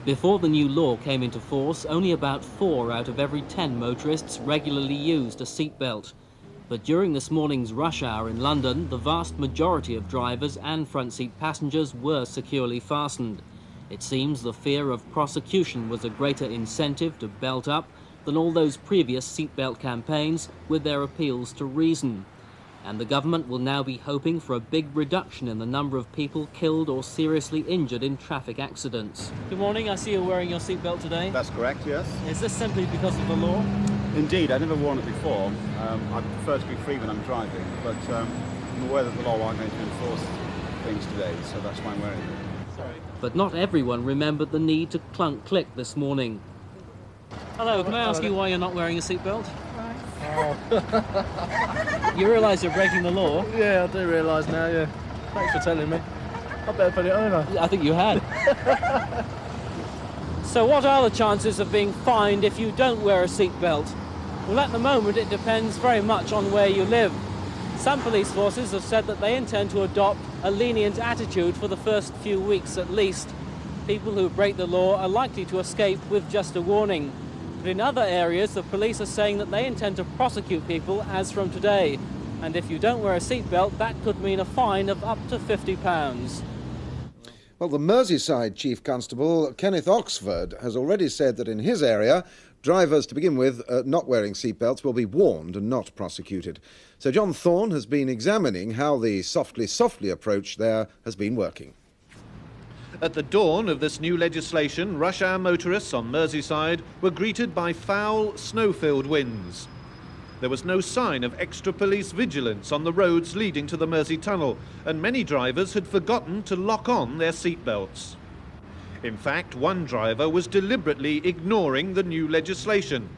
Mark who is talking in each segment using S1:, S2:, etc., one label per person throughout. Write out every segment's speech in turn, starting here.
S1: Before the new law came into force, only about 4 out of every 10 motorists regularly used a seatbelt. But during this morning's rush hour in London, the vast majority of drivers and front seat passengers were securely fastened. It seems the fear of prosecution was a greater incentive to belt up than all those previous seatbelt campaigns with their appeals to reason. And the government will now be hoping for a big reduction in the number of people killed or seriously injured in traffic accidents. Good morning, I see you're wearing your seatbelt today.
S2: That's correct, yes.
S1: Is this simply because of the law?
S2: Indeed, I've never worn it before. I prefer to be free when I'm driving, but I'm aware that the law aren't going to enforce things today, so that's why I'm wearing it.
S1: Sorry. But not everyone remembered the need to clunk-click this morning. Hello, can I ask you why you're not wearing a seatbelt? Oh. You realise you're breaking the law?
S3: Yeah, I do realise now, yeah. Thanks for telling me. I better put it on,
S1: I think you had. So what are the chances of being fined if you don't wear a seatbelt? Well, at the moment it depends very much on where you live. Some police forces have said that they intend to adopt a lenient attitude for the first few weeks at least. People who break the law are likely to escape with just a warning. But in other areas, the police are saying that they intend to prosecute people as from today. And if you don't wear a seatbelt, that could mean a fine of up to £50.
S4: Well, the Merseyside Chief Constable, Kenneth Oxford, has already said that in his area, drivers, to begin with, not wearing seatbelts will be warned and not prosecuted. So John Thorne has been examining how the softly approach there has been working.
S5: At the dawn of this new legislation, rush hour motorists on Merseyside were greeted by foul, snow-filled winds. There was no sign of extra police vigilance on the roads leading to the Mersey Tunnel, and many drivers had forgotten to lock on their seatbelts. In fact, one driver was deliberately ignoring the new legislation.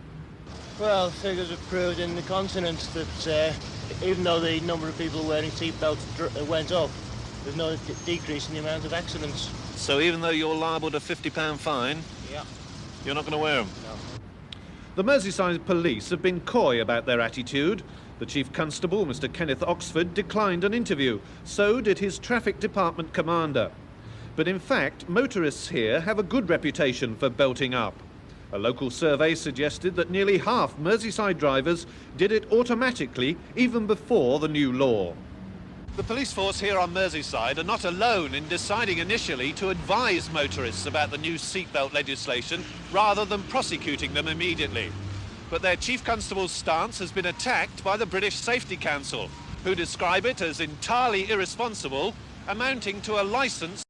S6: Well, figures have proved in the continent that even though the number of people wearing seatbelts went up, there's no decrease in the amount of accidents.
S5: So even though you're liable to a £50 fine,
S6: yeah,
S5: you're not going to wear them?
S6: No.
S5: The Merseyside police have been coy about their attitude. The Chief Constable, Mr. Kenneth Oxford, declined an interview. So did his Traffic Department commander. But in fact, motorists here have a good reputation for belting up. A local survey suggested that nearly half Merseyside drivers did it automatically even before the new law. The police force here on Merseyside are not alone in deciding initially to advise motorists about the new seatbelt legislation rather than prosecuting them immediately. But their Chief Constable's stance has been attacked by the British Safety Council, who describe it as entirely irresponsible, amounting to a licence